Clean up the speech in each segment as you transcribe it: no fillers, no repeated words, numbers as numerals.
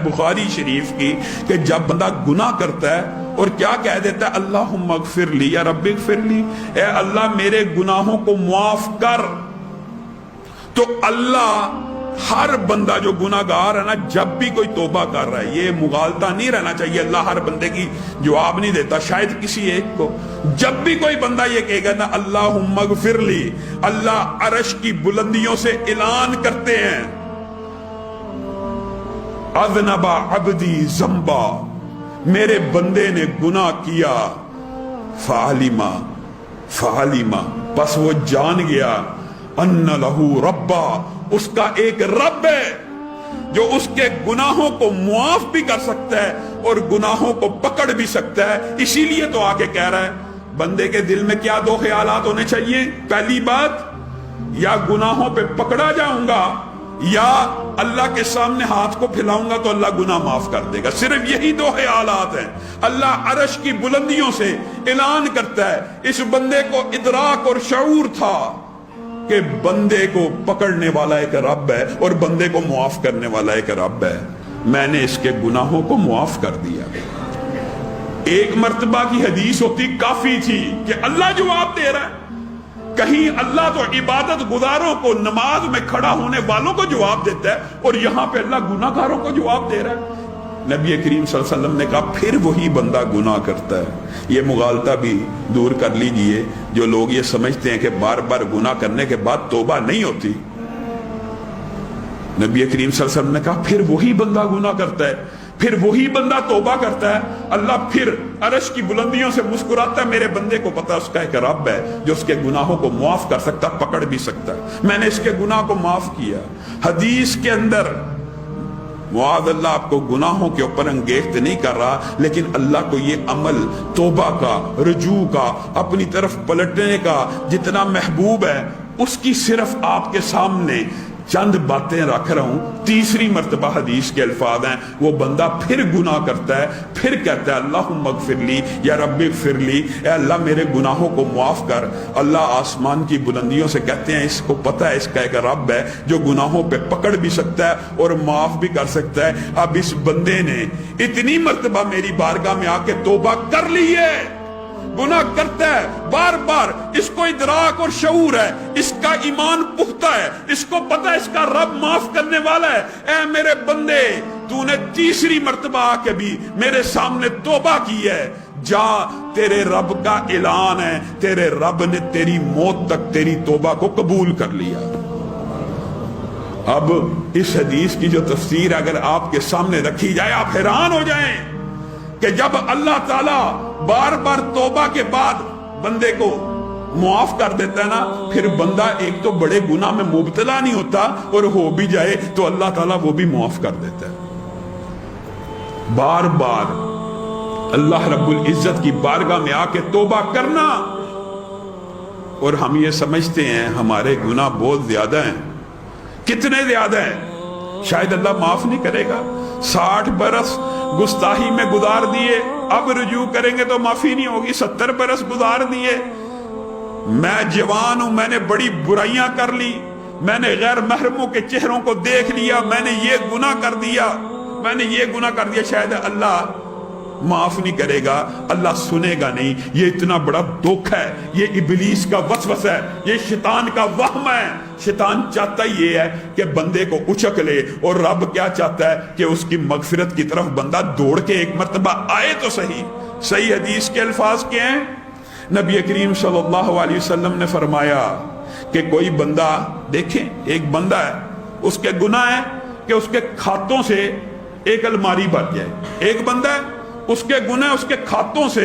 बुखारी शरीफ की कि जब बंदा गुनाह करता है और क्या कह देता है, अल्लाहुम्मा अगफिरली या रब्बी अगफिरली, ए अल्लाह मेरे गुनाहों को मुआफ कर। तो अल्लाह हर बंदा जो गुनाहगार है ना, जब भी कोई तौबा कर रहा है, ये मुगालता नहीं रहना चाहिए, अल्लाह हर बंदे की जवाब नहीं देता, शायद किसी एक को। जब भी कोई बंदा ये कहेगा ना अल्लाहुम्मा अगफिरली, अल्लाह अर्श की बुलंदियों से ऐलान करते हैं, अज़नबा अब्दी ज़ंबा, मेरे बंदे ने गुनाह किया, फ़ालिमा फ़ालिमा, बस वो जान गया, अन्ना लहू रब्बा, उसका एक रब है जो उसके गुनाहों को मुआफ भी कर सकता है और गुनाहों को पकड़ भी सकता है। इसीलिए तो आके कह रहा है बंदे के दिल में क्या दो ख्यालात होने चाहिए, पहली बात, या गुनाहों पे पकड़ा जाऊंगा या अल्लाह के सामने हाथ को फैलाऊंगा तो अल्लाह गुनाह माफ कर देगा। सिर्फ यही दो ख्यालात हैं। अल्लाह अर्श की बुलंदियों से ऐलान करता है, इस बंदे को इदराक और शऊर था कि बंदे को पकड़ने वाला एक रब है और बंदे को मुआफ करने वाला एक रब है, मैंने इसके गुनाहों को मुआफ कर दिया। एक मर्तबा की हदीस होती काफी थी कि अल्लाह जवाब दे रहा है। कहीं अल्लाह तो इबादत गुजारों को, नमाज में खड़ा होने वालों को जवाब देता है और यहां पे अल्लाह गुनाहगारों को जवाब दे रहा है। नबी करीम सल्लल्लाहु अलैहि वसल्लम ने कहा फिर वही बंदा गुनाह करता है। ये मुगालता भी दूर कर लीजिए, जो लोग ये समझते हैं कि बार बार गुनाह करने के बाद तौबा नहीं होती। नबी करीम सल्लल्लाहु अलैहि वसल्लम ने कहा फिर वही बंदा गुनाह करता है, फिर वही बंदा तौबा करता है, अल्लाह फिर अर्श की बुलंदियों से मुस्कुराता है, मेरे बंदे को पता उसका एक रब है जो उसके गुनाहों को माफ कर सकता, पकड़ भी सकता है, मैंने इसके गुनाह को माफ किया। हदीस के अंदर मुआद अल्लाह आपको गुनाहों के ऊपर अंगेख्त नहीं कर रहा, लेकिन अल्लाह को ये अमल तौबा का, रुजू का, अपनी तरफ पलटने का जितना महबूब है, उसकी सिर्फ आपके सामने चंद बातें रख रहा हूं। तीसरी मर्तबा हदीस के अल्फाज हैं, वो बंदा फिर गुनाह करता है, फिर कहता है अल्लाहुम्मा अगफिरली या रब्बी अगफिरली, ए अल्लाह मेरे गुनाहों को मुआफ कर। अल्लाह आसमान की बुलंदियों से कहते हैं इसको पता है इसका एक रब है जो गुनाहों पे पकड़ भी सकता है और माफ भी कर सकता है। अब इस बंदे ने इतनी मर्तबा मेरी बारगाह में आके तौबा कर ली है, गुनाह करता है बार बार, इसको इदराक और शऊर है, इसका ईमान पुख्ता है, इसको पता है इसका रब माफ करने वाला है। ऐ मेरे बंदे, तूने तीसरी मर्तबा आके भी मेरे सामने तौबा की है, जा, तेरे रब का ऐलान है, तेरे रब ने तेरी मौत तक तेरी तौबा को कबूल कर लिया। अब इस हदीस की जो तफसीर अगर आपके सामने रखी जाए, आप हैरान हो जाएं कि जब अल्लाह ताला बार बार तौबा के बाद बंदे को मुआफ कर देता है ना, फिर बंदा एक तो बड़े गुनाह में मुब्तला नहीं होता और हो भी जाए तो अल्लाह ताला वो भी मुआफ कर देता है। बार बार अल्लाह रब्बुल इज्जत की बारगाह में आके तौबा करना, और हम ये समझते हैं हमारे गुनाह बहुत ज्यादा हैं। कितने ज्यादा हैं? शायद अल्लाह माफ नहीं करेगा। 60 बरस गुस्ताही में गुजार दिए, अब रुजू करेंगे तो माफी नहीं होगी। 70 बरस गुजार दिए, मैं जवान हूं, मैंने बड़ी बुराइयां कर ली, मैंने गैर महरमों के चेहरों को देख लिया, मैंने ये गुनाह कर दिया, मैंने ये गुनाह कर दिया, शायद अल्लाह माफ नहीं करेगा, अल्लाह सुनेगा नहीं। ये इतना बड़ा धोखा है, ये इबलीस का वसवसा है, ये शैतान का वहम है। शैतान चाहता ये है कि बंदे को उचक ले, और रब क्या चाहता है कि उसकी मगफिरत की तरफ बंदा दौड़ के एक मर्तबा आए तो सही। सही हदीस के अल्फाज क्या हैं? नबी करीम सल्लल्लाहु अलैहि वसल्लम ने फरमाया कि कोई बंदा, देखें एक बंदा है, उसके गुनाह है कि उसके खातों से एक अलमारी भर जाए। एक बंदा है, उसके गुनाह उसके खातों से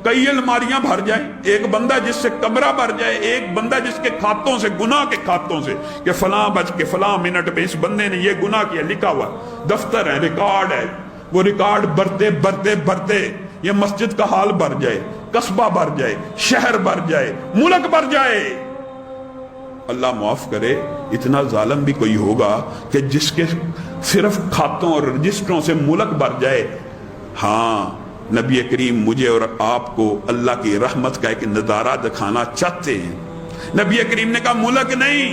कई अलमारियां भर जाए। एक बंदा जिससे कमरा भर जाए, एक बंदा जिसके खातों से, गुनाह के खातों से, कि फलां बज के फलां मिनट में इस बंदे ने ये गुनाह किया, लिखा हुआ दफ्तर है, रिकॉर्ड है, वो रिकॉर्ड बढ़ते बढ़ते बढ़ते ये मस्जिद का हाल भर जाए, कस्बा भर जाए, शहर भर जाए, मुल्क भर जाए। अल्लाह माफ करे, इतना जालिम भी कोई होगा कि जिसके सिर्फ खातों और रजिस्टरों से मुल्क भर जाए। हाँ, नबी करीम मुझे और आपको अल्लाह की रहमत का एक नजारा दिखाना चाहते हैं। नबी करीम ने कहा मुल्क नहीं,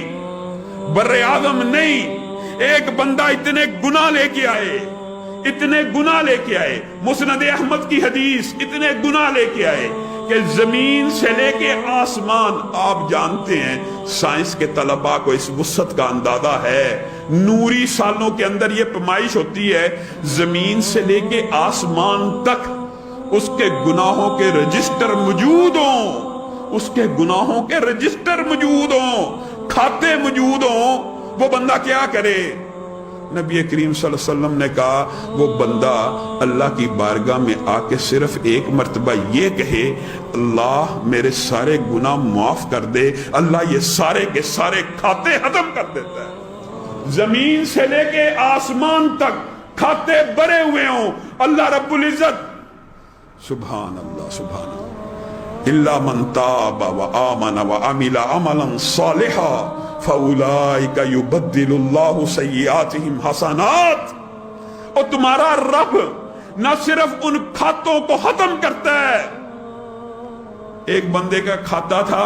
बर्रे आज़म नहीं, एक बंदा इतने गुनाह लेके आए, اتنے گناہ لے کے آئے، مسند احمد کی حدیث، اتنے گناہ لے کے آئے کہ زمین سے لے کے آسمان، آپ جانتے ہیں سائنس کے طلباء کو اس وسعت کا اندازہ ہے، نوری سالوں کے اندر یہ پیمائش ہوتی ہے، زمین سے لے کے آسمان تک اس کے گناہوں کے رجسٹر موجود ہوں، اس کے گناہوں کے رجسٹر موجود ہوں، کھاتے موجود ہوں، وہ بندہ کیا کرے؟ نبی کریم صلی اللہ علیہ وسلم نے کہا وہ بندہ اللہ کی بارگاہ میں آ کے صرف ایک مرتبہ یہ کہے اللہ میرے سارے گناہ معاف کر دے، اللہ یہ سارے کے سارے کھاتے ختم کر دیتا ہے۔ زمین سے لے کے آسمان تک کھاتے بھرے ہوئے ہوں، اللہ رب العزت، سبحان اللہ سبحان اللہ، الا من تاب وآمن وعمل عملا صالحا فَأُولَئِكَ يُبَدِّلُ اللَّهُ سَيِّئَاتِهِمْ حَسَنَاتٍ۔ اور تمہارا رب نہ صرف ان کھاتوں کو ختم کرتا ہے، ایک بندے کا کھاتا تھا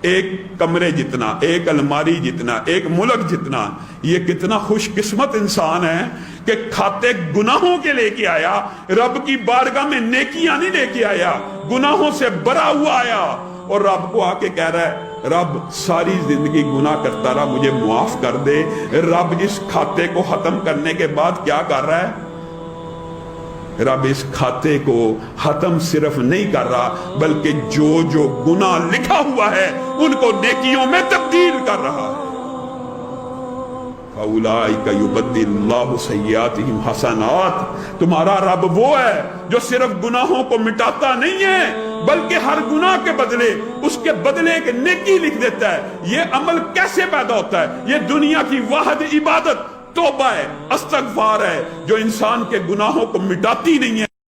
ایک کمرے جتنا، ایک الماری جتنا، ایک ملک جتنا، یہ کتنا خوش قسمت انسان ہے کہ کھاتے گناہوں کے لے کے آیا، رب کی بارگاہ میں نیکیاں نہیں لے کے آیا، گناہوں سے بھرا ہوا آیا، اور رب کو آ کے کہہ رہا ہے رب ساری زندگی گناہ کرتا رہا، مجھے معاف کر دے۔ رب اس کھاتے کو ختم کرنے کے بعد کیا کر رہا ہے؟ رب اس کھاتے کو ختم صرف نہیں کر رہا بلکہ جو گناہ لکھا ہوا ہے ان کو نیکیوں میں تبدیل کر رہا ہے۔ فَأُولَئِكَ يُبَدِّلُ اللَّهُ سَيِّئَاتِهِمْ حَسَنَاتٍ۔ تمہارا رب وہ ہے جو صرف گناہوں کو مٹاتا نہیں ہے بلکہ ہر گناہ کے بدلے اس کے بدلے ایک نیکی لکھ دیتا ہے۔ یہ عمل کیسے پیدا ہوتا ہے؟ یہ دنیا کی واحد عبادت توبہ ہے، استغفار ہے، جو انسان کے گناہوں کو مٹاتی نہیں ہے